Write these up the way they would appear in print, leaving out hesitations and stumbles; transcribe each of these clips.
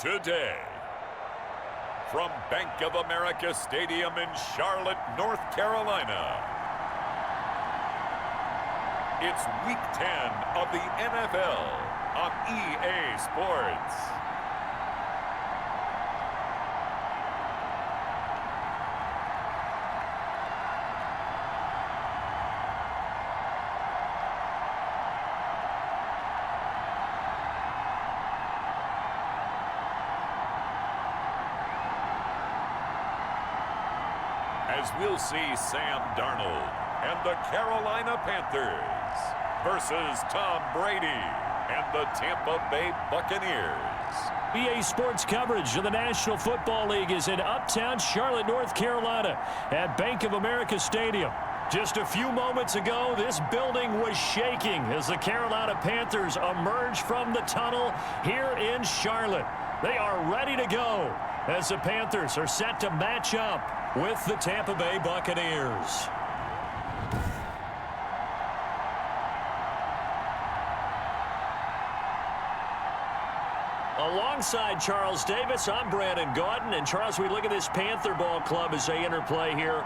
Today, from Bank of America Stadium in Charlotte, North Carolina, it's Week 10 of the NFL on EA Sports. As we'll see Sam Darnold and the Carolina Panthers versus Tom Brady and the Tampa Bay Buccaneers. EA Sports coverage of the National Football League is in uptown Charlotte, North Carolina at Bank of America Stadium. Just a few moments ago, this building was shaking as the Carolina Panthers emerged from the tunnel here in Charlotte. They are ready to go as the Panthers are set to match up with the Tampa Bay Buccaneers. Alongside Charles Davis, I'm Brandon Gaudin. And Charles, we look at this Panther ball club as they interplay here.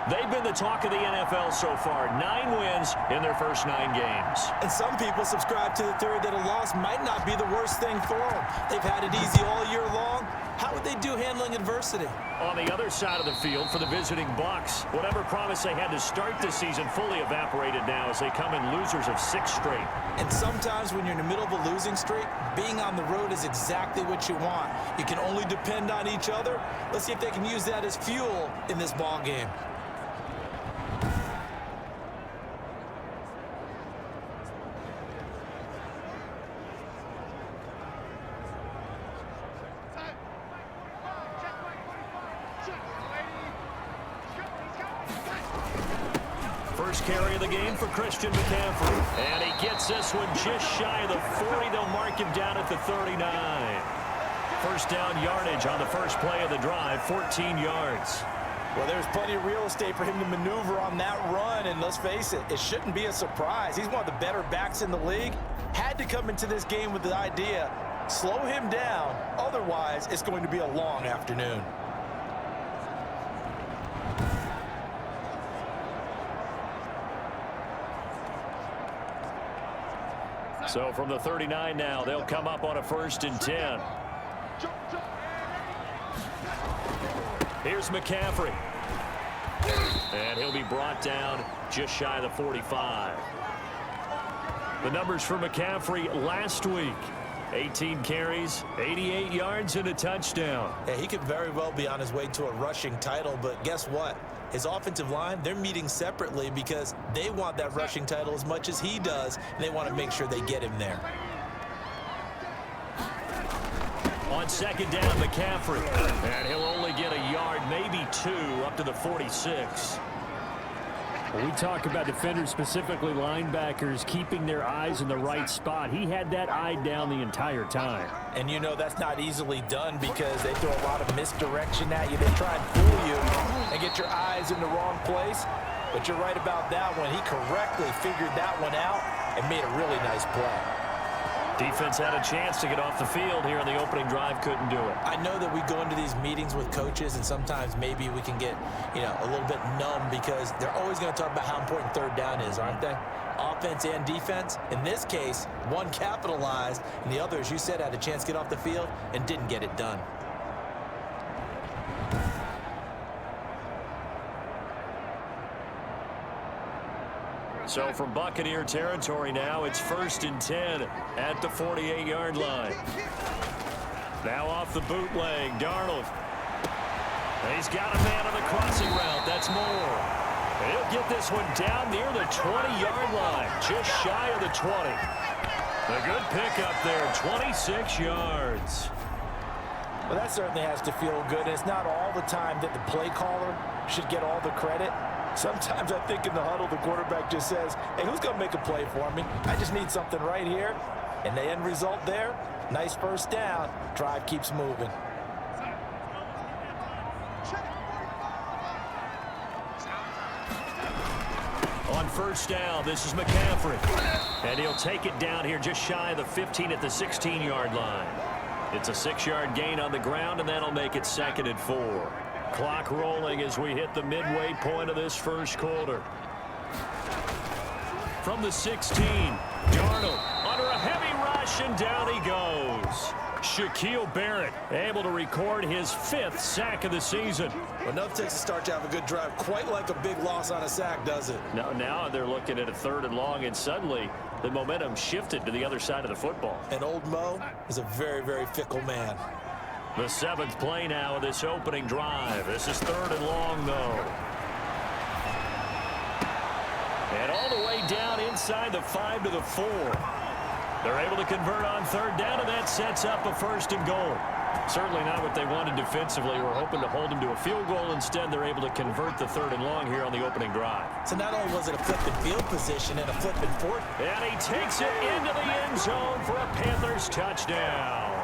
They've been the talk of the NFL so far. 9 wins in their first 9 games. And some people subscribe to the theory that a loss might not be the worst thing for them. They've had it easy all year long. How would they do handling adversity? On the other side of the field for the visiting Bucs, whatever promise they had to start the season fully evaporated now as they come in losers of 6 straight. And sometimes when you're in the middle of a losing streak, being on the road is exactly what you want. You can only depend on each other. Let's see if they can use that as fuel in this ball game. First carry of the game for Christian McCaffrey. And he gets this one just shy of the 40. They'll mark him down at the 39. First down yardage on the first play of the drive, 14 yards. Well, there's plenty of real estate for him to maneuver on that run, and let's face it, it shouldn't be a surprise. He's one of the better backs in the league. Had to come into this game with the idea, slow him down, otherwise it's going to be a long afternoon. So from the 39 now, they'll come up on a 1st and 10. Here's McCaffrey. And he'll be brought down just shy of the 45. The numbers for McCaffrey last week. 18 carries, 88 yards, and a touchdown. Yeah, he could very well be on his way to a rushing title, but guess what? His offensive line, they're meeting separately because they want that rushing title as much as he does, and they want to make sure they get him there. On 2nd down, McCaffrey. And he'll only get a yard, maybe 2, up to the 46. When we talk about defenders, specifically linebackers, keeping their eyes in the right spot, he had that eye down the entire time. And you know that's not easily done because they throw a lot of misdirection at you. They try and fool you and get your eyes in the wrong place. But you're right about that one. He correctly figured that one out and made a really nice play. Defense had a chance to get off the field here in the opening drive, couldn't do it. I know that we go into these meetings with coaches and sometimes maybe we can get, a little bit numb because they're always going to talk about how important 3rd down is, aren't they? Offense and defense. In this case, one capitalized and the other, as you said, had a chance to get off the field and didn't get it done. So from Buccaneer territory now, it's 1st and 10 at the 48-yard line. Now off the bootleg, Darnold. He's got a man on the crossing route. That's Moore. He'll get this one down near the 20-yard line, just shy of the 20. A good pickup there, 26 yards. Well, that certainly has to feel good. It's not all the time that the play caller should get all the credit. Sometimes I think in the huddle, the quarterback just says, hey, who's going to make a play for me? I just need something right here. And the end result there, nice first down. Drive keeps moving. On 1st down, this is McCaffrey. And he'll take it down here just shy of the 15 at the 16-yard line. It's a 6-yard gain on the ground, and that'll make it 2nd and 4. Clock rolling as we hit the midway point of this first quarter. From the 16, Darnold under a heavy rush, and down he goes. Shaquille Barrett able to record his 5th sack of the season. Well, enough takes to start to have a good drive. Quite like a big loss on a sack, does it? Now they're looking at a 3rd and long, and suddenly the momentum shifted to the other side of the football. And old Mo is a very, very fickle man. The 7th play now of this opening drive. This is 3rd and long, though. And all the way down inside the 5 to the 4. They're able to convert on 3rd down, and that sets up a 1st and goal. Certainly not what they wanted defensively. We're hoping to hold them to a field goal. Instead, they're able to convert the 3rd and long here on the opening drive. So not only was it a flip and field position and a flip and 4th. And he takes it into the end zone for a Panthers touchdown.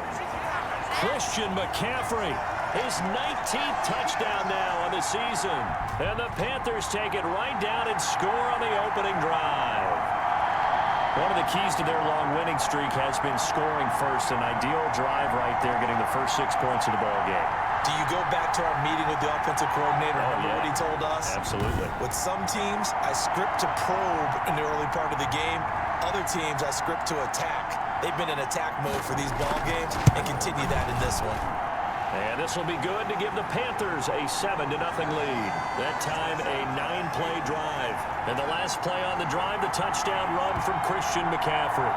Christian McCaffrey, his 19th touchdown now on the season. And the Panthers take it right down and score on the opening drive. One of the keys to their long winning streak has been scoring first. An ideal drive right there, getting the first 6 points of the ball game. Do you go back to our meeting with the offensive coordinator? Remember what he told us? Absolutely. With some teams, I script to probe in the early part of the game. Other teams, I script to attack. They've been in attack mode for these ball games and continue that in this one. And this will be good to give the Panthers a 7-0 lead. That time a 9-play drive. And the last play on the drive, the touchdown run from Christian McCaffrey.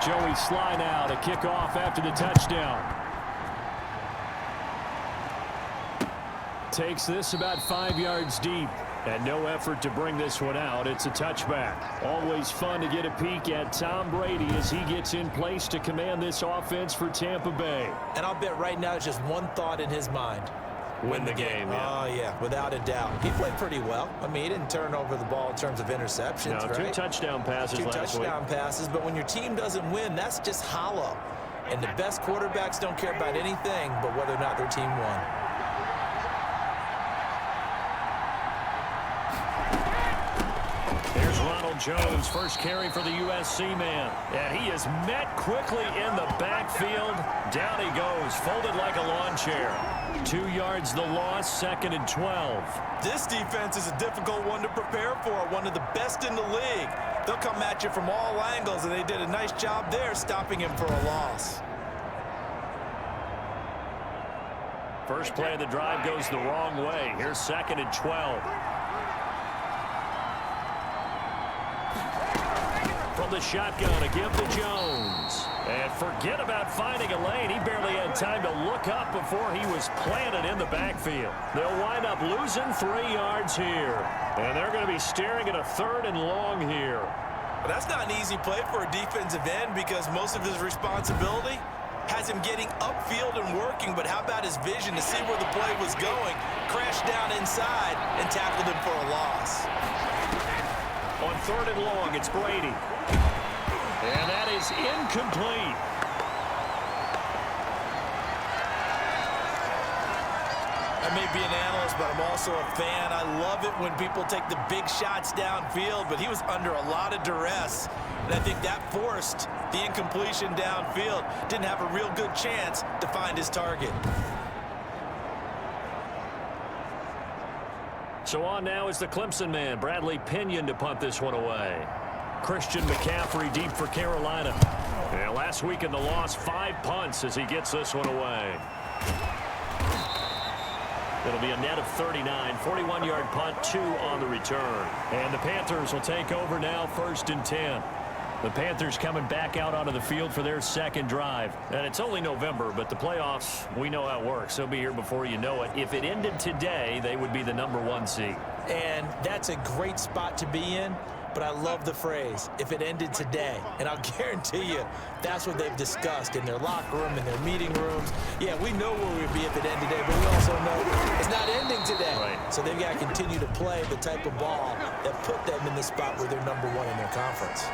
Joey Sly now to kick off after the touchdown. Takes this about 5 yards deep. And no effort to bring this one out. It's a touchback. Always fun to get a peek at Tom Brady as he gets in place to command this offense for Tampa Bay. And I'll bet right now just one thought in his mind. Win the game, yeah. Oh, yeah, without a doubt. He played pretty well. I mean, he didn't turn over the ball in terms of interceptions, right? 2 touchdown passes last week. 2 touchdown passes, but when your team doesn't win, that's just hollow. And the best quarterbacks don't care about anything but whether or not their team won. There's Ronald Jones, first carry for the USC man. And he is met quickly in the backfield. Down he goes, folded like a lawn chair. 2 yards the loss, 2nd and 12. This defense is a difficult one to prepare for, one of the best in the league. They'll come at you from all angles, and they did a nice job there stopping him for a loss. First play of the drive goes the wrong way. Here's 2nd and 12. From the shotgun, a give to Jones. And forget about finding a lane. He barely had time to look up before he was planted in the backfield. They'll wind up losing 3 yards here. And they're going to be staring at a 3rd and long here. But that's not an easy play for a defensive end because most of his responsibility has him getting upfield and working. But how about his vision to see where the play was going, crashed down inside, and tackled him for a loss. On 3rd and long, it's Brady. And that is incomplete. I may be an analyst, but I'm also a fan. I love it when people take the big shots downfield, but he was under a lot of duress. And I think that forced the incompletion downfield. Didn't have a real good chance to find his target. So on now is the Clemson man, Bradley Pinion, to punt this one away. Christian McCaffrey deep for Carolina. And last week in the loss, 5 punts as he gets this one away. It'll be a net of 39, 41-yard punt, 2 on the return. And the Panthers will take over now, 1st and 10. The Panthers coming back out onto the field for their 2nd drive. And it's only November, but the playoffs, we know how it works. They'll be here before you know it. If it ended today, they would be the #1 seed. And that's a great spot to be in. But I love the phrase, if it ended today. And I'll guarantee you, that's what they've discussed in their locker room, in their meeting rooms. Yeah, we know where we'd be if it ended today, but we also know it's not ending today. Right. So they've got to continue to play the type of ball that put them in the spot where they're #1 in their conference.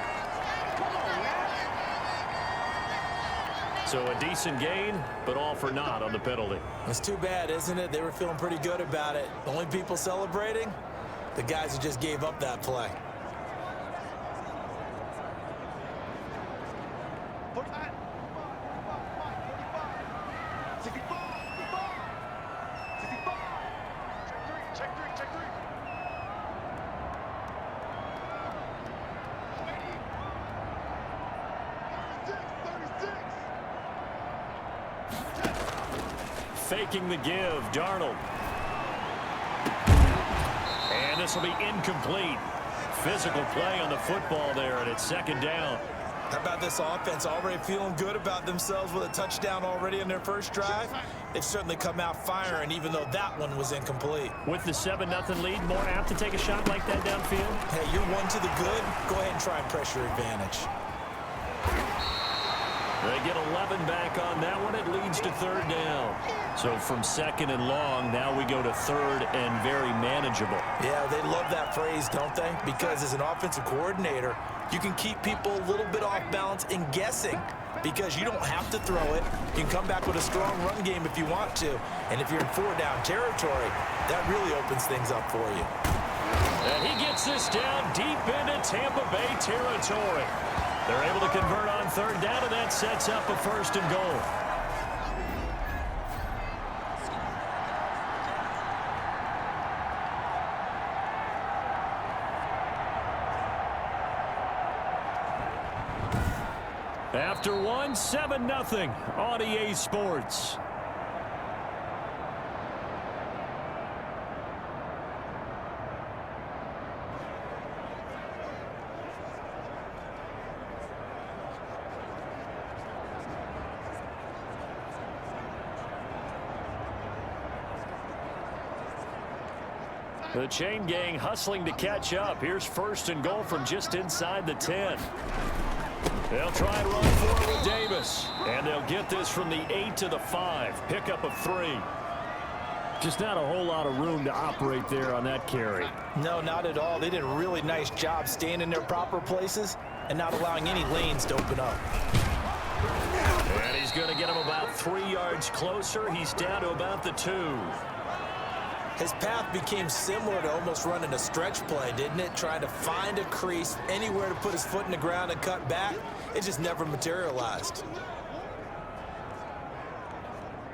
So a decent gain, but all for naught on the penalty. It's too bad, isn't it? They were feeling pretty good about it. The only people celebrating? The guys who just gave up that play. Faking the give, Darnold. And this will be incomplete. Physical play on the football there, and it's second down. How about this offense already feeling good about themselves with a touchdown already in their first drive? They've certainly come out firing, even though that one was incomplete. With the 7-0 lead, more apt to take a shot like that downfield? Hey, you're one to the good. Go ahead and try and pressure advantage. They get 11 back on that one. It leads to third down. So from second and long, now we go to third and very manageable. Yeah, they love that phrase, don't they? Because as an offensive coordinator, you can keep people a little bit off balance and guessing because you don't have to throw it. You can come back with a strong run game if you want to. And if you're in four-down territory, that really opens things up for you. And he gets this down deep into Tampa Bay territory. They're able to convert on third down, and that sets up a first and goal. After one, 7-0 on EA Sports. The chain gang hustling to catch up. Here's first and goal from just inside the 10. They'll try and run forward with Davis. And they'll get this from the 8 to the 5. Pickup of 3. Just not a whole lot of room to operate there on that carry. No, not at all. They did a really nice job staying in their proper places and not allowing any lanes to open up. And he's going to get him about 3 yards closer. He's down to about the 2. His path became similar to almost running a stretch play, didn't it? Trying to find a crease, anywhere to put his foot in the ground and cut back. It just never materialized.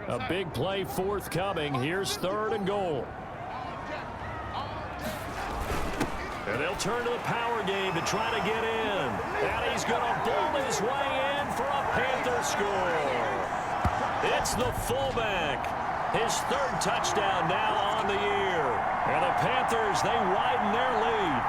A big play forthcoming. Here's third and goal. And they'll turn to the power game to try to get in. And he's going to bowl his way in for a Panther score. It's the fullback. His third touchdown now on the year. And the Panthers, they widen their lead.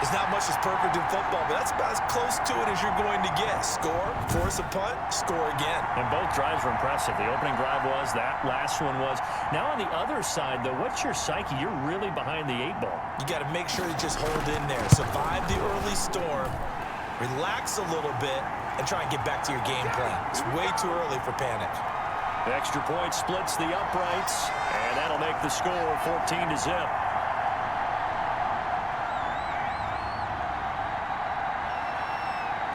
It's not much as perfect in football, but that's about as close to it as you're going to get. Score, force a punt, score again. And both drives were impressive. The opening drive was, that last one was. Now on the other side, though, what's your psyche? You're really behind the 8 ball. You got to make sure you just hold in there. Survive the early storm, relax a little bit, and try and get back to your game plan. It's way too early for panic. The extra point splits the uprights, and that'll make the score 14-0.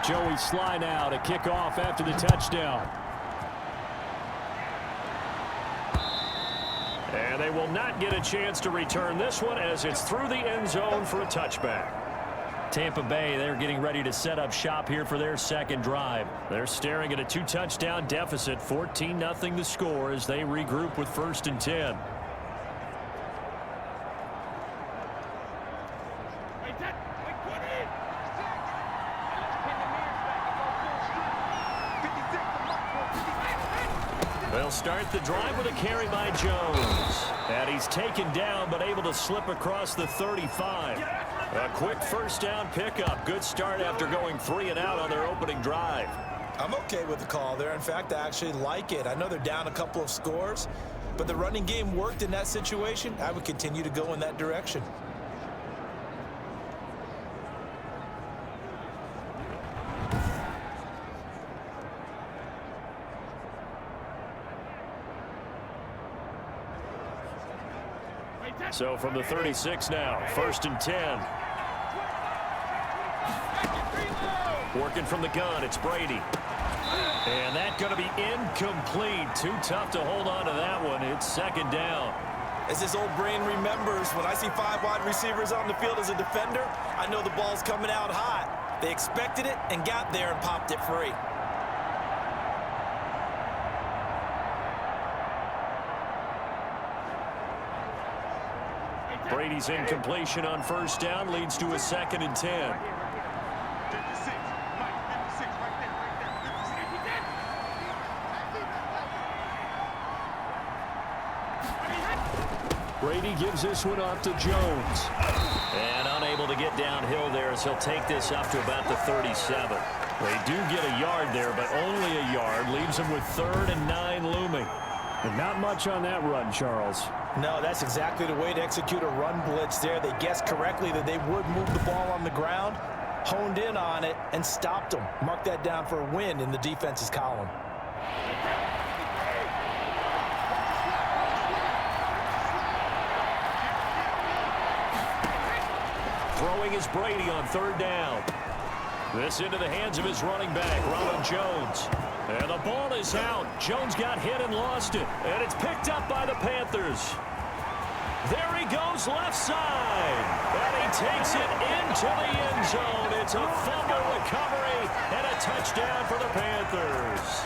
Joey Sly now to kick off after the touchdown. And they will not get a chance to return this one as it's through the end zone for a touchback. Tampa Bay, they're getting ready to set up shop here for their second drive. They're staring at a 2-touchdown deficit, 14-0 the score as they regroup with first and 10. They'll start the drive with a carry by Jones. And he's taken down but able to slip across the 35. A quick first down pickup. Good start after going 3 and out on their opening drive. I'm okay with the call there. In fact, I actually like it. I know they're down a couple of scores, but the running game worked in that situation. I would continue to go in that direction. So from the 36 now, first and 10. Working from the gun, it's Brady. And that's going to be incomplete. Too tough to hold on to that one. It's second down. As his old brain remembers, when I see 5 wide receivers on the field as a defender, I know the ball's coming out hot. They expected it and got there and popped it free. Brady's incompletion on first down leads to a 2nd and 10. Brady gives this one off to Jones. And unable to get downhill there as he'll take this up to about the 37. They do get a yard there, but only a yard. Leaves them with 3rd and 9 looming. And not much on that run, Charles. No, that's exactly the way to execute a run blitz there. They guessed correctly that they would move the ball on the ground, honed in on it, and stopped them. Mark that down for a win in the defense's column. Throwing is Brady on 3rd down. This into the hands of his running back, Ronald Jones. And the ball is out. Jones got hit and lost it. And it's picked up by the Panthers. There he goes left side. And he takes it into the end zone. It's a fumble recovery and a touchdown for the Panthers.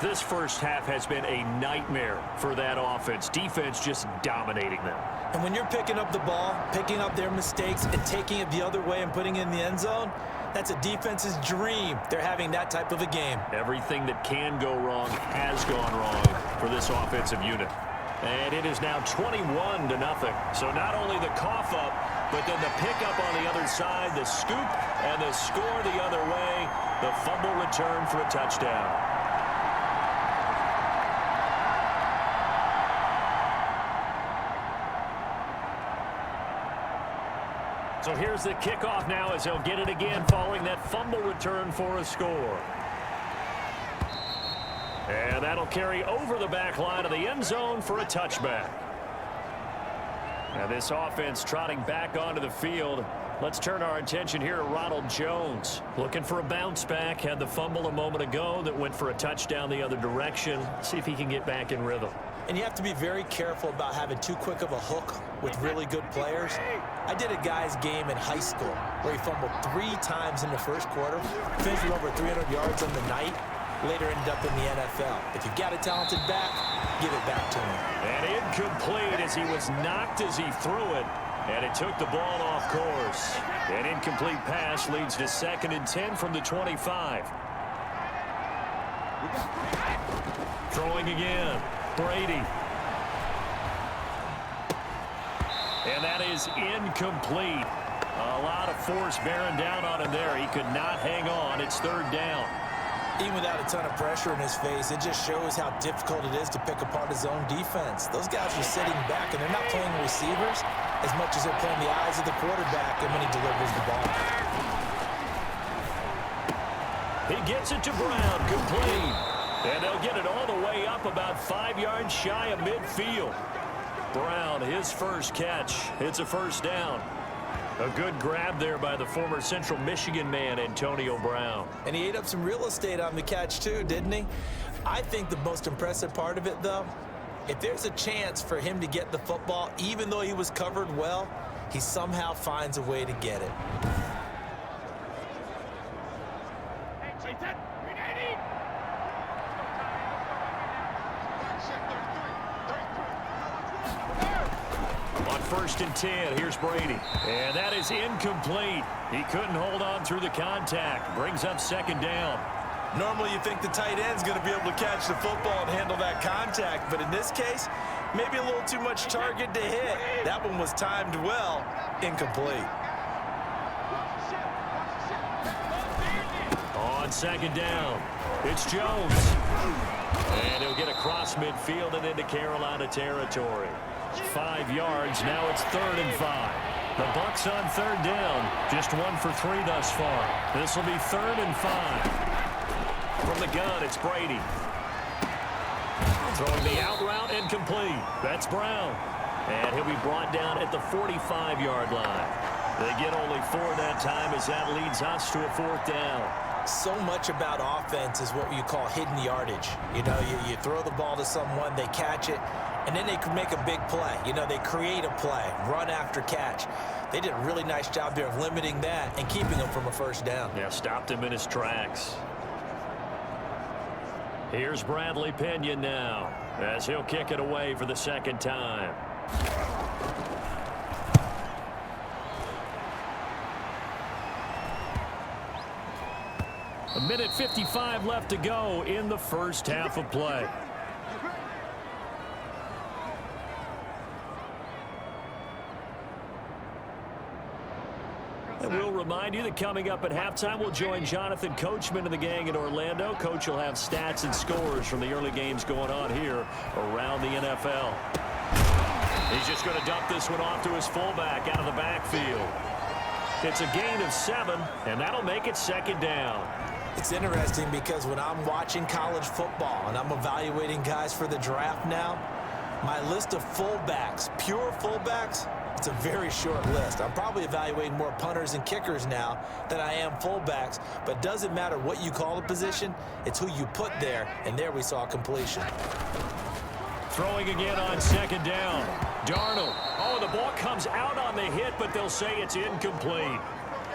This first half has been a nightmare for that offense. Defense just dominating them. And when you're picking up the ball, picking up their mistakes, and taking it the other way and putting it in the end zone, that's a defense's dream. They're having that type of a game. Everything that can go wrong has gone wrong for this offensive unit. And it is now 21-0. So not only the cough up, but then the pickup on the other side, the scoop, and the score the other way. The fumble return for a touchdown. So here's the kickoff now as they'll get it again following that fumble return for a score. And that'll carry over the back line of the end zone for a touchback. Now this offense trotting back onto the field. Let's turn our attention here to Ronald Jones. Looking for a bounce back. Had the fumble a moment ago that went for a touchdown the other direction. See if he can get back in rhythm. And you have to be very careful about having too quick of a hook with really good players. I did a guy's game in high school where he fumbled 3 times in the first quarter, finished with over 300 yards on the night, later ended up in the NFL. If you've got a talented back, give it back to him. And incomplete as he was knocked as he threw it, and it took the ball off course. An incomplete pass leads to 2nd and 10 from the 25. Throwing again. Brady. And that is incomplete. A lot of force bearing down on him there. He could not hang on. It's 3rd down. Even without a ton of pressure in his face, it just shows how difficult it is to pick apart his own defense. Those guys are sitting back, and they're not playing receivers as much as they're playing the eyes of the quarterback and when he delivers the ball. He gets it to Brown, complete. And they'll get it all the way up about 5 yards shy of midfield. Brown, his first catch. It's a first down. A good grab there by the former Central Michigan man, Antonio Brown. And he ate up some real estate on the catch too, didn't he? I think the most impressive part of it, though, if there's a chance for him to get the football, even though he was covered well, he somehow finds a way to get it. On 1st and 10, here's Brady. And that is incomplete. He couldn't hold on through the contact. Brings up 2nd down. Normally you think the tight end's going to be able to catch the football and handle that contact, but in this case, maybe a little too much target to hit. That one was timed well, incomplete. On 2nd down, it's Jones. And he'll get across midfield and into Carolina territory. 5 yards, now it's 3rd and 5. The Bucs on 3rd down, just 1 for 3 thus far. This will be 3rd and 5. From the gun, it's Brady. Throwing the out route, incomplete. That's Brown. And he'll be brought down at the 45-yard line. They get only 4 that time as that leads us to a 4th down. So much about offense is what you call hidden yardage. You know, you throw the ball to someone, they catch it, and then they can make a big play. You know, they create a play, run after catch. They did a really nice job there of limiting that and keeping him from a first down. Yeah, stopped him in his tracks. Here's Bradley Pinion now as he'll kick it away for the second time. A minute 55 left to go in the first half of play. And we'll remind you that coming up at halftime, we'll join Jonathan Coachman and the gang in Orlando. Coach will have stats and scores from the early games going on here around the NFL. He's just going to dump this one off to his fullback out of the backfield. It's a gain of 7, and that'll make it second down. It's interesting because when I'm watching college football and I'm evaluating guys for the draft now, my list of fullbacks, pure fullbacks, it's a very short list. I'm probably evaluating more punters and kickers now than I am fullbacks, but it doesn't matter what you call the position, it's who you put there, and there we saw completion. Throwing again on second down. Darnold. Oh, the ball comes out on the hit, but they'll say it's incomplete.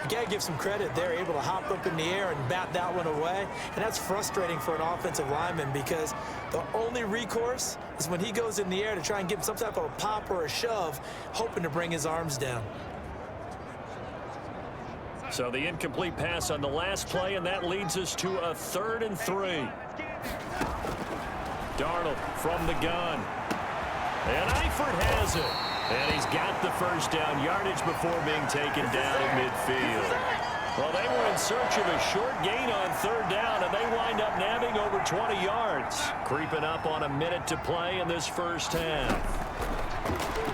You got to give some credit. They're able to hop up in the air and bat that one away. And that's frustrating for an offensive lineman because the only recourse is when he goes in the air to try and give him some type of a pop or a shove, hoping to bring his arms down. So the incomplete pass on the last play, and that leads us to a 3rd and 3. Darnold from the gun. And Eifert has it. And he's got the first down yardage before being taken down at midfield. Well, they were in search of a short gain on 3rd down, and they wind up nabbing over 20 yards. Creeping up on a minute to play in this first half.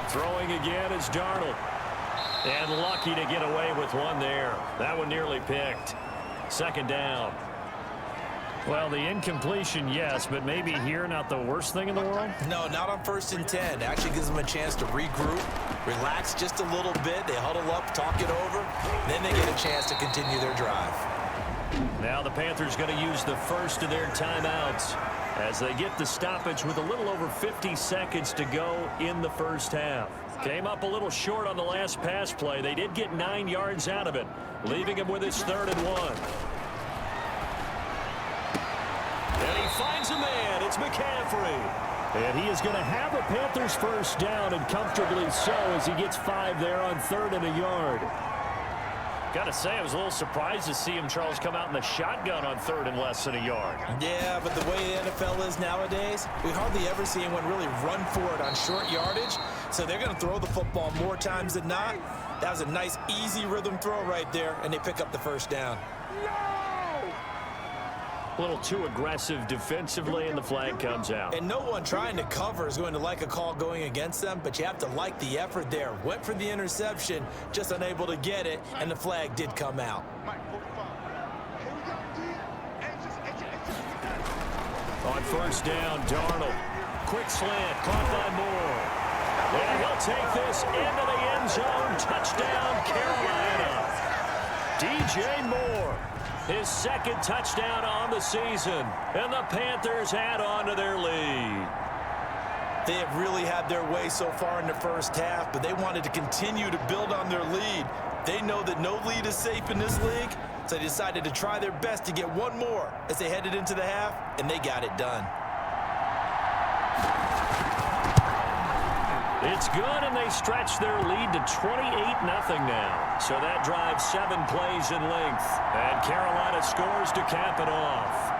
Throwing again is Darnold. And lucky to get away with one there. That one nearly picked. Second down. Well, the incompletion, yes, but maybe here not the worst thing in the world? No, not on 1st and 10. Actually gives them a chance to regroup, relax just a little bit. They huddle up, talk it over. Then they get a chance to continue their drive. Now the Panthers going to use the first of their timeouts as they get the stoppage with a little over 50 seconds to go in the first half. Came up a little short on the last pass play. They did get 9 yards out of it, leaving him with his 3rd and 1. And he finds a man. It's McCaffrey. And he is going to have a Panthers first down, and comfortably so, as he gets 5 there on 3rd and a yard. Got to say, I was a little surprised to see him, Charles, come out in the shotgun on 3rd and less than a yard. Yeah, but the way the NFL is nowadays, we hardly ever see anyone really run for it on short yardage. So they're going to throw the football more times than not. That was a nice, easy rhythm throw right there, and they pick up the first down. A little too aggressive defensively, and the flag comes out. And no one trying to cover is going to like a call going against them, but you have to like the effort there. Went for the interception, just unable to get it, and the flag did come out. On first down, Darnold. Quick slant, caught by Moore. And he'll take this into the end zone. Touchdown, Carolina. DJ Moore. His 2nd touchdown on the season, and the Panthers add on to their lead. They have really had their way so far in the first half, but they wanted to continue to build on their lead. They know that no lead is safe in this league, so they decided to try their best to get one more as they headed into the half, and they got it done. It's good, and they stretch their lead to 28-0 now. So that drives 7 plays in length. And Carolina scores to cap it off.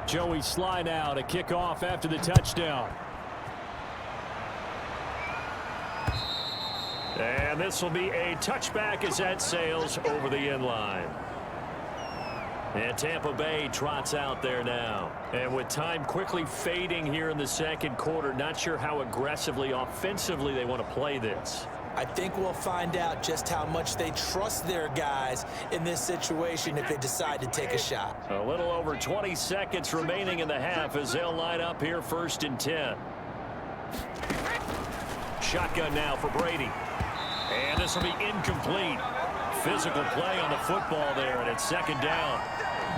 Joey Sly now to kick off after the touchdown. And this will be a touchback as that sails over the end line. And Tampa Bay trots out there now. And with time quickly fading here in the second quarter, not sure how aggressively, offensively they want to play this. I think we'll find out just how much they trust their guys in this situation if they decide to take a shot. A little over 20 seconds remaining in the half as they'll line up here 1st and 10. Shotgun now for Brady. And this will be incomplete. Physical play on the football there, and it's 2nd down.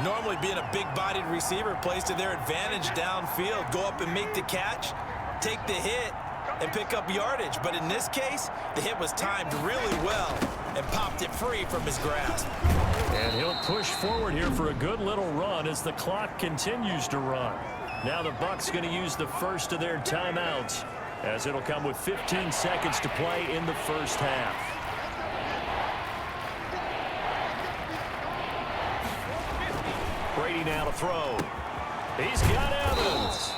Normally being a big-bodied receiver plays to their advantage downfield. Go up and make the catch, take the hit, and pick up yardage. But in this case, the hit was timed really well and popped it free from his grasp. And he'll push forward here for a good little run as the clock continues to run. Now the Bucs going to use the first of their timeouts, as it'll come with 15 seconds to play in the first half. Brady now to throw. He's got Evans.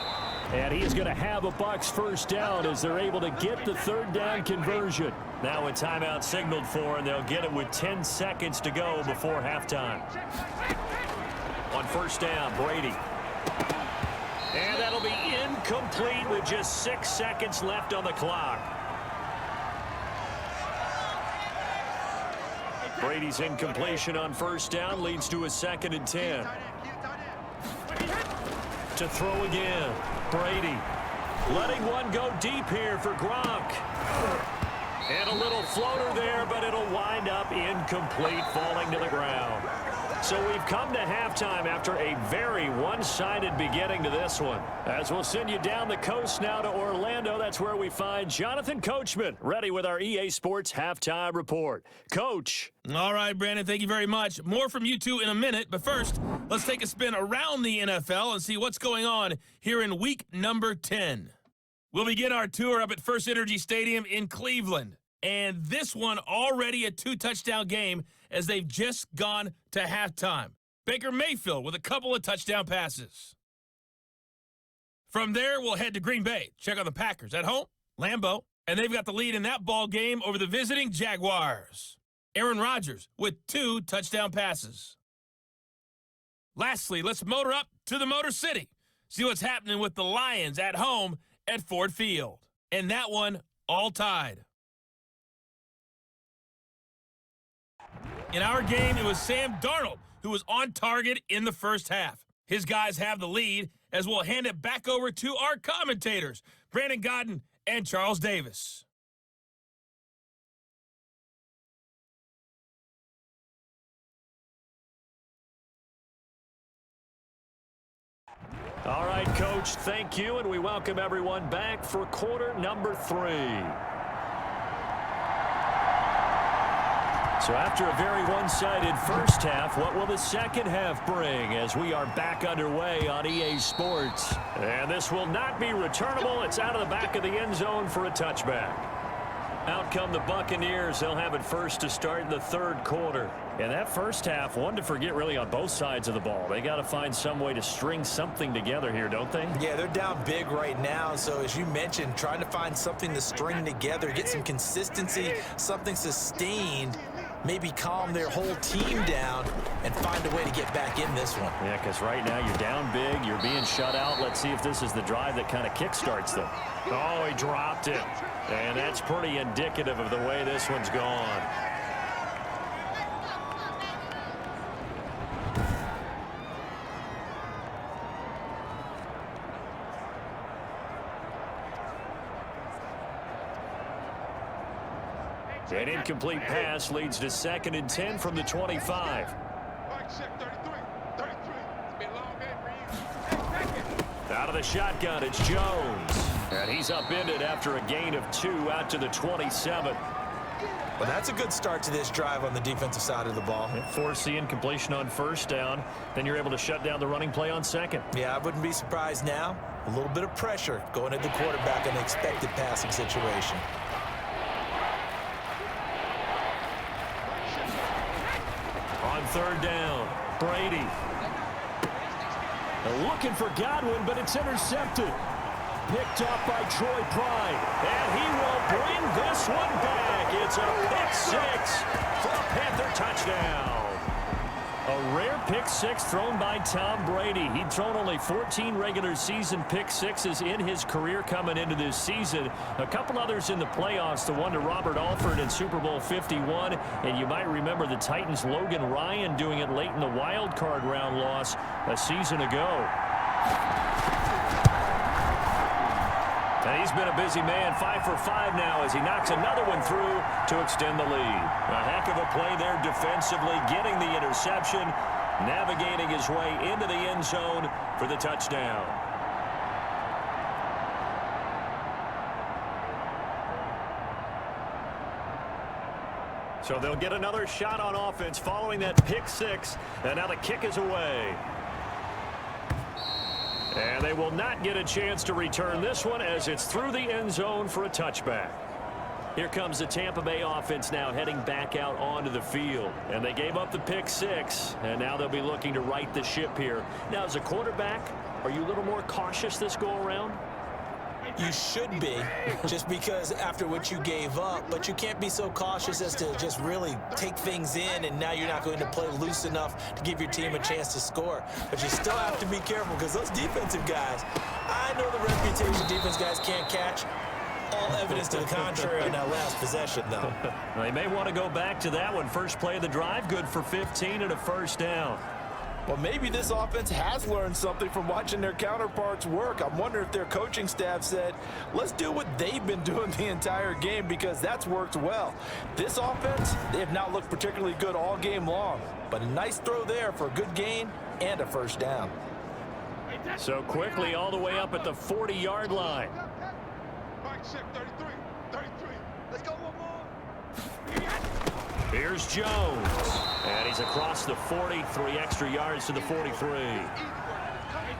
And he's going to have a Bucs first down as they're able to get the 3rd down conversion. Now a timeout signaled for, and they'll get it with 10 seconds to go before halftime. On 1st down, Brady. And that'll be incomplete with just 6 seconds left on the clock. Brady's incompletion on 1st down leads to a 2nd and 10. To throw again. Brady letting one go deep here for Gronk. And a little floater there, but it'll wind up incomplete, falling to the ground. So we've come to halftime after a very one-sided beginning to this one. As we'll send you down the coast now to Orlando, that's where we find Jonathan Coachman, ready with our EA Sports Halftime Report. Coach. All right, Brandon, thank you very much. More from you two in a minute, but first, let's take a spin around the NFL and see what's going on here in week number 10. We'll begin our tour up at First Energy Stadium in Cleveland. And this one already a 2-touchdown game as they've just gone to halftime. Baker Mayfield with a couple of touchdown passes. From there, we'll head to Green Bay. Check out the Packers at home, Lambeau, and they've got the lead in that ball game over the visiting Jaguars. Aaron Rodgers with 2 touchdown passes. Lastly, let's motor up to the Motor City. See what's happening with the Lions at home at Ford Field. And that one all tied. In our game, it was Sam Darnold who was on target in the first half. His guys have the lead as we'll hand it back over to our commentators, Brandon Godden and Charles Davis. All right, Coach, thank you, and we welcome everyone back for quarter number 3. So after a very one-sided first half, what will the second half bring as we are back underway on EA Sports? And this will not be returnable. It's out of the back of the end zone for a touchback. Out come the Buccaneers. They'll have it first to start in the 3rd quarter. And that first half, one to forget really on both sides of the ball. They got to find some way to string something together here, don't they? Yeah, they're down big right now. So as you mentioned, trying to find something to string together, get some consistency, something sustained, maybe calm their whole team down and find a way to get back in this one. Yeah, because right now you're down big, you're being shut out. Let's see if this is the drive that kind of kickstarts them. Oh, he dropped it. And that's pretty indicative of the way this one's gone. An incomplete pass leads to 2nd and 10 from the 25. Out of the shotgun, it's Jones. And he's upended after a gain of 2 out to the 27. Well, that's a good start to this drive on the defensive side of the ball. Force the incompletion on 1st down. Then you're able to shut down the running play on 2nd. Yeah, I wouldn't be surprised now. A little bit of pressure going at the quarterback in an expected passing situation. On 3rd down, Brady. Looking for Godwin, but it's intercepted. Picked up by Troy Pride. And he will bring this one back. It's a pick 6 for a Panther touchdown. A rare pick six thrown by Tom Brady. He'd thrown only 14 regular season pick sixes in his career coming into this season. A couple others in the playoffs, the one to Robert Alford in Super Bowl 51. And you might remember the Titans' Logan Ryan doing it late in the wild card round loss a season ago. And he's been a busy man, 5 for 5 now as he knocks another one through to extend the lead. A heck of a play there defensively, getting the interception, navigating his way into the end zone for the touchdown. So they'll get another shot on offense following that pick six, and now the kick is away. And they will not get a chance to return this one as it's through the end zone for a touchback. Here comes the Tampa Bay offense now heading back out onto the field. And they gave up the pick six, and now they'll be looking to right the ship here. Now, as a quarterback, are you a little more cautious this go-around? You should be, just because after what you gave up, but you can't be so cautious as to just really take things in, and now you're not going to play loose enough to give your team a chance to score. But you still have to be careful because those defensive guys, I know the reputation defense guys can't catch. All evidence to the contrary on that last possession, though. They may want to go back to that one. First play of the drive, good for 15 and a first down. Well, maybe this offense has learned something from watching their counterparts work. I'm wondering if their coaching staff said, let's do what they've been doing the entire game because that's worked well. This offense, they have not looked particularly good all game long, but a nice throw there for a good gain and a first down. So quickly all the way up at the 40-yard line. 33. Let's go one more. Here's Jones. And he's across the 40, 3 extra yards to the 43.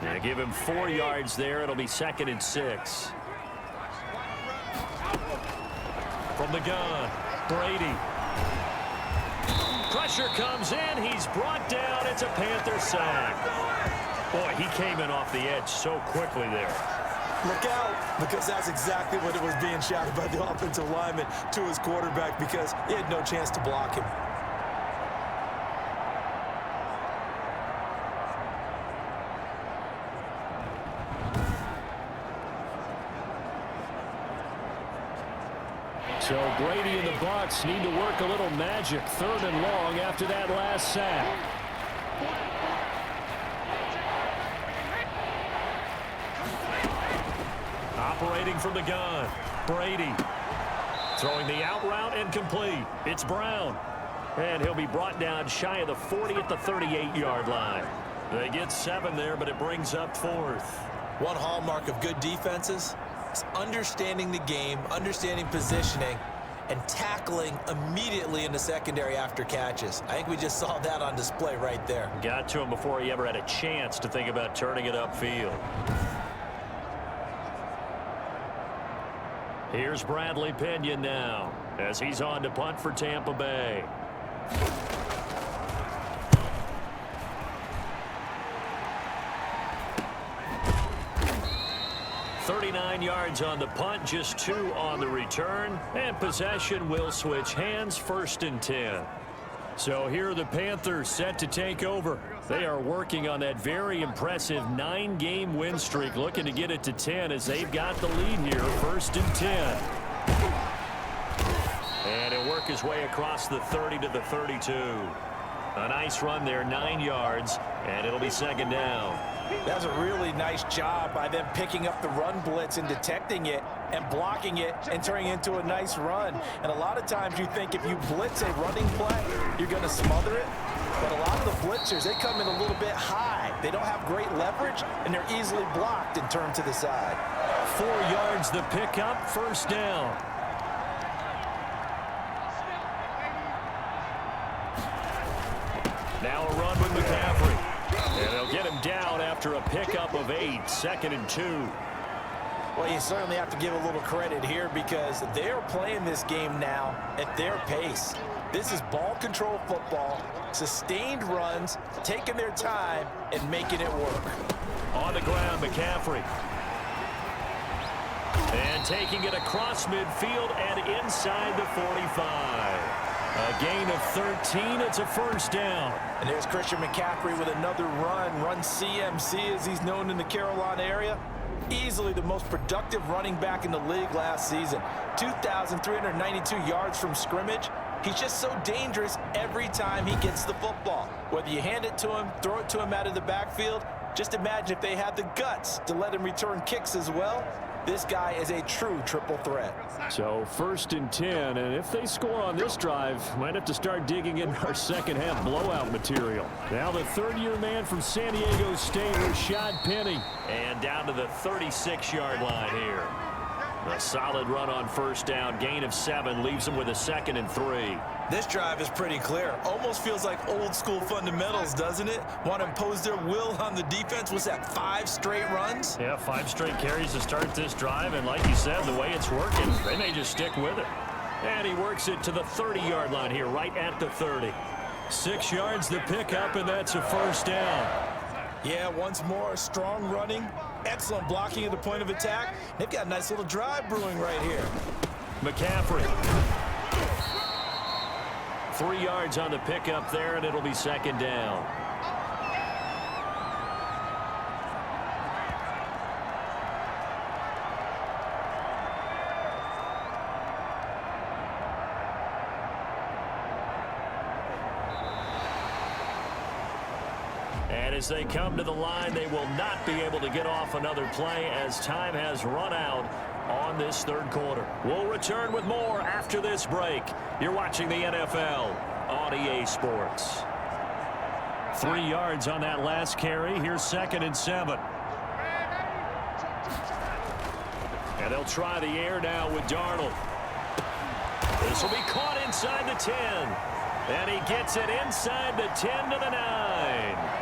And give him 4 yards there. It'll be 2nd and 6. From the gun, Brady. Pressure comes in. He's brought down. It's a Panther sack. Boy, he came in off the edge so quickly there. Look out, because that's exactly what it was being shouted by the offensive lineman to his quarterback because he had no chance to block him. So Brady and the Bucs need to work a little magic. 3rd and long after that last sack. Operating from the gun, Brady. Throwing the out route and complete. It's Brown. And he'll be brought down shy of the 40 at the 38-yard line. They get 7 there, but it brings up 4th. One hallmark of good defenses is understanding the game, understanding positioning, and tackling immediately in the secondary after catches. I think we just saw that on display right there. Got to him before he ever had a chance to think about turning it upfield. Here's Bradley Pinion now as he's on to punt for Tampa Bay. $39 yards on the punt, just 2 on the return, and possession will switch hands, 1st and 10. So here are the Panthers set to take over. They are working on that very impressive 9-game win streak, looking to get it to 10 as they've got the lead here, 1st and 10. And he'll work his way across the 30 to the 32. A nice run there, 9 yards, and it'll be 2nd down. That's a really nice job by them picking up the run blitz and detecting it and blocking it and turning it into a nice run. And a lot of times you think if you blitz a running play, you're going to smother it. But a lot of the blitzers, they come in a little bit high. They don't have great leverage, and they're easily blocked and turned to the side. 4 yards the pickup, 1st down. Now a run with McCaffrey. And they'll get him down after a pickup of 8, 2nd and 2. Well, you certainly have to give a little credit here because they're playing this game now at their pace. This is ball control football, sustained runs, taking their time and making it work. On the ground, McCaffrey. And taking it across midfield and inside the 45. A gain of 13. It's a first down. And there's Christian McCaffrey with another run CMC as he's known in the Carolina area. Easily the most productive running back in the league last season. 2,392 yards from scrimmage. He's just so dangerous every time he gets the football. Whether you hand it to him, throw it to him out of the backfield, just imagine if they had the guts to let him return kicks as well. This guy is a true triple threat. So 1st and 10, and if they score on this drive, might have to start digging in our second half blowout material. Now the third-year man from San Diego State, Rashad Penny. And down to the 36-yard line here. A solid run on first down, gain of 7, leaves them with a 2nd and 3. This drive is pretty clear. Almost feels like old school fundamentals, doesn't it? Want to impose their will on the defense. Was that 5 straight runs? Yeah, 5 straight carries to start this drive, and like you said, the way it's working, they may just stick with it. And he works it to the 30-yard line here, right at the 30. 6 yards the pickup, and that's a first down. Yeah, once more, strong running, excellent blocking at the point of attack. They've got a nice little drive brewing right here. McCaffrey. 3 yards on the pickup there, and it'll be 2nd down. And as they come to the line, they will not be able to get off another play as time has run out on this 3rd quarter. We'll return with more after this break. You're watching the NFL on EA Sports. 3 yards on that last carry. Here's 2nd and 7. And they'll try the air now with Darnold. This will be caught inside the 10. And he gets it inside the 10 to the 9.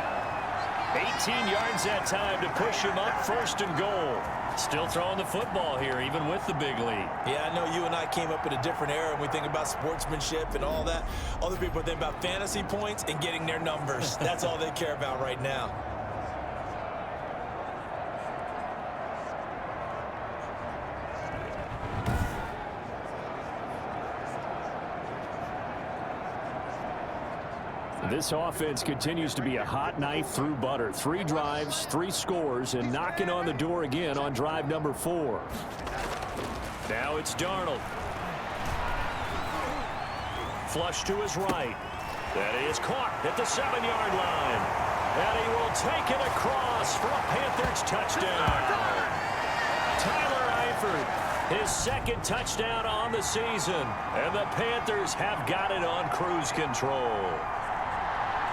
18 yards that time to push him up, 1st and goal. Still throwing the football here, even with the big lead. Yeah, I know you and I came up in a different era, and we think about sportsmanship and all that. Other people think about fantasy points and getting their numbers. That's all they care about right now. This offense continues to be a hot knife through butter. 3 drives, 3 scores, and knocking on the door again on drive number 4. Now it's Darnold. Flush to his right. That is caught at the 7-yard line. And he will take it across for a Panthers touchdown. Tyler Eifert, his 2nd touchdown on the season. And the Panthers have got it on cruise control.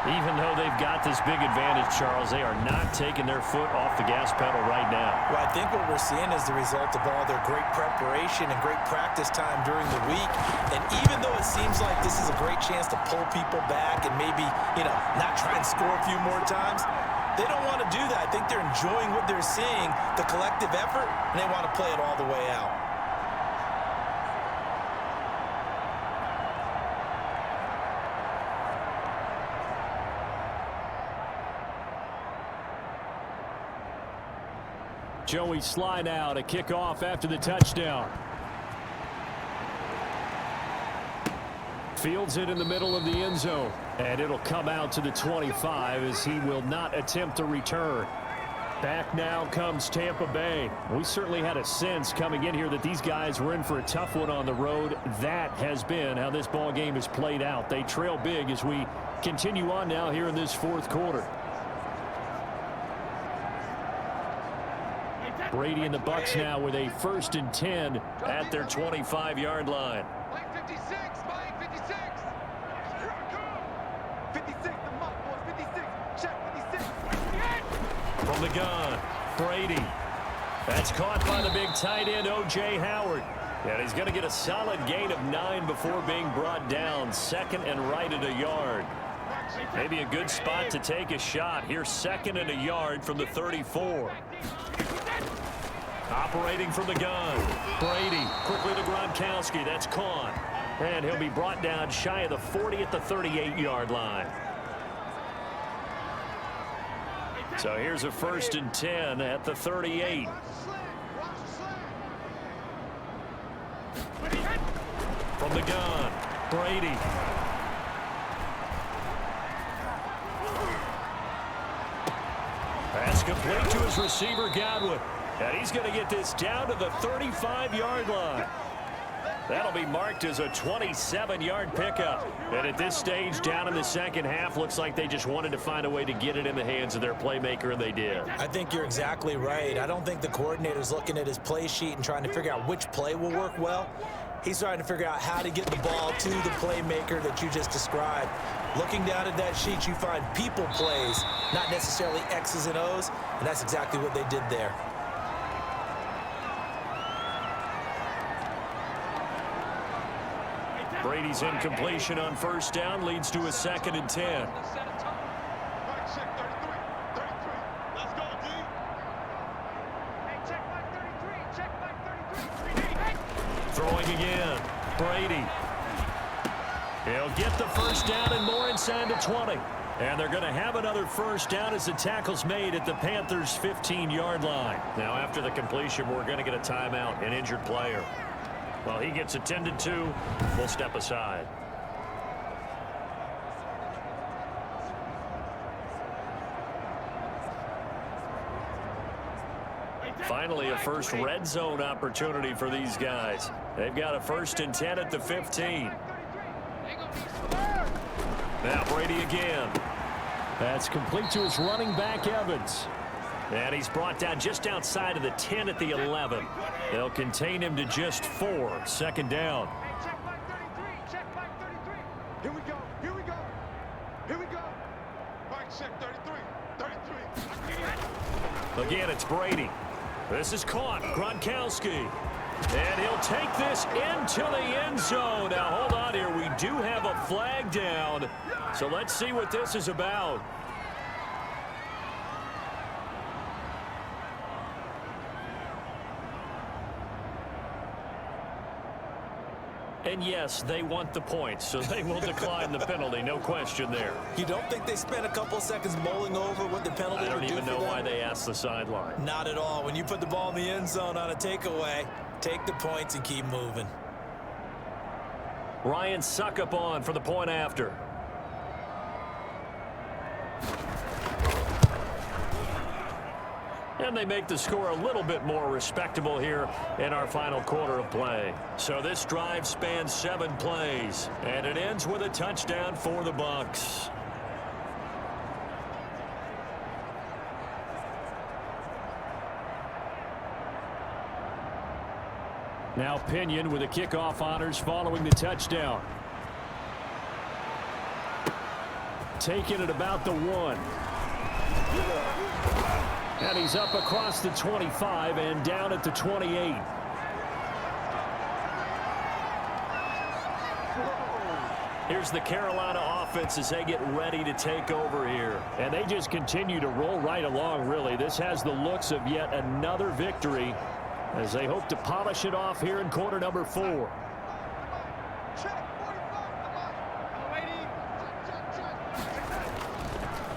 Even though they've got this big advantage, Charles, they are not taking their foot off the gas pedal right now. Well, I think what we're seeing is the result of all their great preparation and great practice time during the week. And even though it seems like this is a great chance to pull people back and maybe, not try and score a few more times, they don't want to do that. I think they're enjoying what they're seeing, the collective effort, and they want to play it all the way out. Joey Sly now to kick off after the touchdown. Fields it in the middle of the end zone. And it'll come out to the 25 as he will not attempt a return. Back now comes Tampa Bay. We certainly had a sense coming in here that these guys were in for a tough one on the road. That has been how this ball game has played out. They trail big as we continue on now here in this 4th quarter. Brady and the Bucs now with a 1st and 10 at their 25-yard line. 56, 56. 56, the muck boys, 56. Check 56. From the gun, Brady. That's caught by the big tight end, O.J. Howard. And he's going to get a solid gain of 9 before being brought down. 2nd and right at a yard. Maybe a good spot to take a shot. Here's 2nd and a yard from the 34. Operating from the gun, Brady quickly to Gronkowski. That's caught. And he'll be brought down shy of the 40 at the 38-yard line. So here's a 1st and 10 at the 38. From the gun, Brady. Pass complete to his receiver, Godwin. And he's going to get this down to the 35-yard line. That'll be marked as a 27-yard pickup. And at this stage, down in the second half, looks like they just wanted to find a way to get it in the hands of their playmaker, and they did. I think you're exactly right. I don't think the coordinator's looking at his play sheet and trying to figure out which play will work well. He's trying to figure out how to get the ball to the playmaker that you just described. Looking down at that sheet, you find people plays, not necessarily X's and O's, and that's exactly what they did there. Brady's incompletion on first down leads to a 2nd and 10. Throwing again. Brady. He'll get the first down and more inside the 20. And they're going to have another first down as the tackle's made at the Panthers' 15-yard line. Now, after the completion, we're going to get a timeout, an injured player. Well, he gets attended to. We'll step aside. Finally, a first red zone opportunity for these guys. They've got a 1st and 10 at the 15. Now Brady again. That's complete to his running back, Evans. And he's brought down just outside of the 10 at the 11. They'll contain him to just 4. 2nd down. Check back 33. Here we go. Here we go. Here we go. Back check 33. Again, it's Brady. This is caught. Gronkowski. And he'll take this into the end zone. Now, hold on here. We do have a flag down. So let's see what this is about. And yes, they want the points, so they will decline the penalty. No question there. You don't think they spent a couple seconds mulling over what the penalty would do for them? I don't even know why they asked the sideline. Not at all. When you put the ball in the end zone on a takeaway, take the points and keep moving. Ryan Suckup on for the point after. And they make the score a little bit more respectable here in our final quarter of play. So this drive spans 7 plays, and it ends with a touchdown for the Bucs. Now Pinion with the kickoff honors following the touchdown. Taking it about the 1. And he's up across the 25 and down at the 28. Here's the Carolina offense as they get ready to take over here. And they just continue to roll right along, really. This has the looks of yet another victory as they hope to polish it off here in quarter number 4.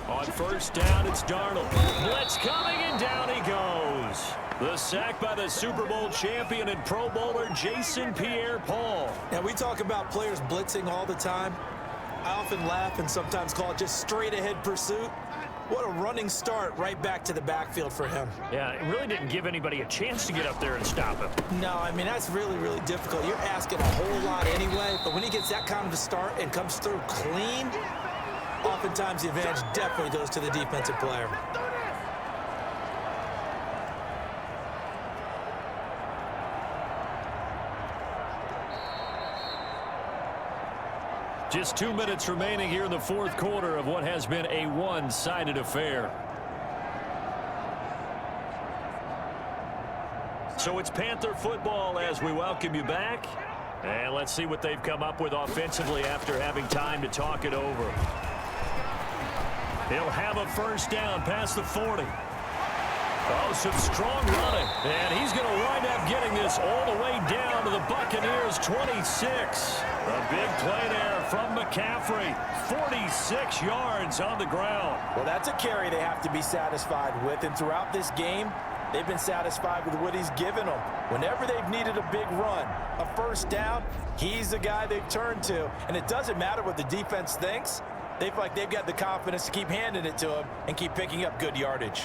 On first down, it's Darnold. Blitz coming, and down he goes. The sack by the Super Bowl champion and Pro Bowler Jason Pierre-Paul. Now, we talk about players blitzing all the time. I often laugh and sometimes call it just straight-ahead pursuit. What a running start right back to the backfield for him. Yeah, it really didn't give anybody a chance to get up there and stop him. No, I mean, that's really, really difficult. You're asking a whole lot anyway, but when he gets that kind of a start and comes through clean, oftentimes the advantage definitely goes to the defensive player. Just 2 minutes remaining here in the 4th quarter of what has been a one-sided affair. So it's Panther football as we welcome you back. And let's see what they've come up with offensively after having time to talk it over. He'll have a first down past the 40. Oh, some strong running. And he's going to wind up getting this all the way down to the Buccaneers' 26. A big play there from McCaffrey. 46 yards on the ground. Well, that's a carry they have to be satisfied with. And throughout this game, They've been satisfied with what he's given them. Whenever they've needed a big run, a first down, he's the guy they've turned to. And it doesn't matter what the defense thinks. They feel like they've got the confidence to keep handing it to him and keep picking up good yardage.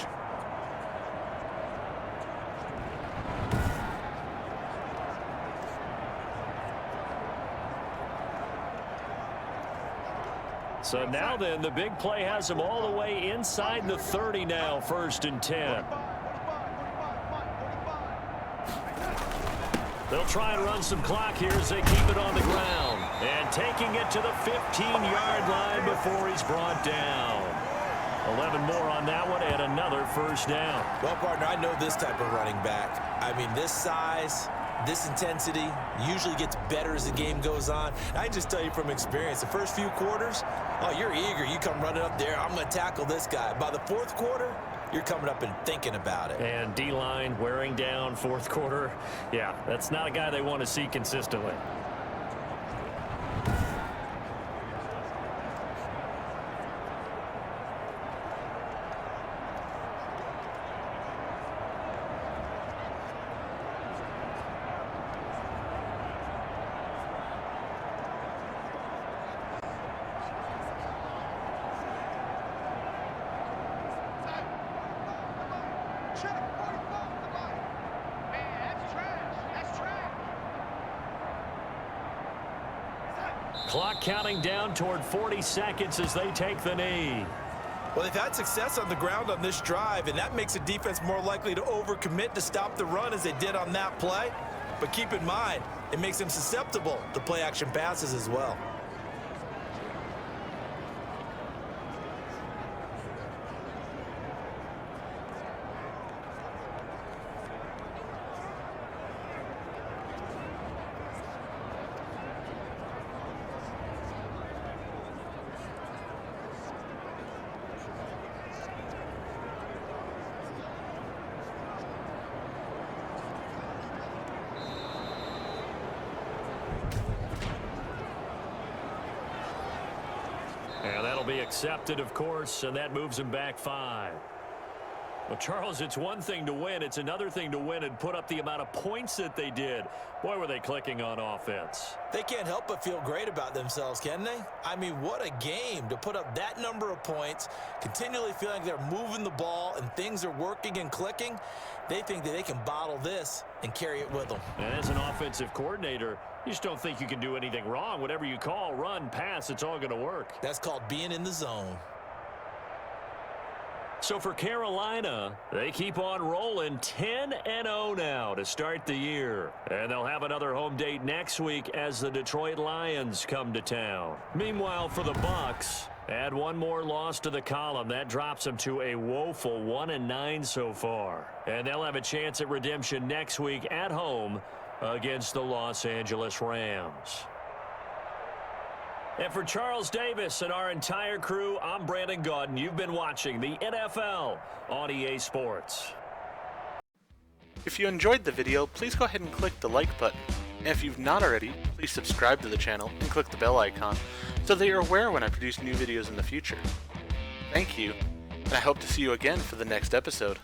So now then, the big play has them all the way inside the 30 now, 1st and 10. They'll try and run some clock here as they keep it on the ground. And taking it to the 15-yard line before he's brought down. 11 more on that one and another first down. Well, partner, I know this type of running back. I mean, this size, this intensity usually gets better as the game goes on. I can just tell you from experience, the first few quarters, oh, you're eager. You come running up there, I'm going to tackle this guy. By the fourth quarter, you're coming up and thinking about it. And D-line wearing down fourth quarter. Yeah, that's not a guy they want to see consistently. Clock counting down toward 40 seconds as they take the knee. Well, they've had success on the ground on this drive, and that makes the defense more likely to overcommit to stop the run as they did on that play. But keep in mind, it makes them susceptible to play-action passes as well. And that'll be accepted, of course, and that moves him back 5. Well, Charles, it's one thing to win. It's another thing to win and put up the amount of points that they did. Boy, were they clicking on offense. They can't help but feel great about themselves, can they? I mean, what a game to put up that number of points, continually feeling like they're moving the ball and things are working and clicking. They think that they can bottle this and carry it with them. And as an offensive coordinator, you just don't think you can do anything wrong. Whatever you call, run, pass, it's all going to work. That's called being in the zone. So for Carolina, they keep on rolling 10-0 now to start the year. And they'll have another home date next week as the Detroit Lions come to town. Meanwhile, for the Bucs, add one more loss to the column. That drops them to a woeful 1-9 so far. And they'll have a chance at redemption next week at home against the Los Angeles Rams. And for Charles Davis and our entire crew, I'm Brandon Gaudin. You've been watching the NFL on EA Sports. If you enjoyed the video, please go ahead and click the like button. And if you've not already, please subscribe to the channel and click the bell icon so that you're aware when I produce new videos in the future. Thank you, and I hope to see you again for the next episode.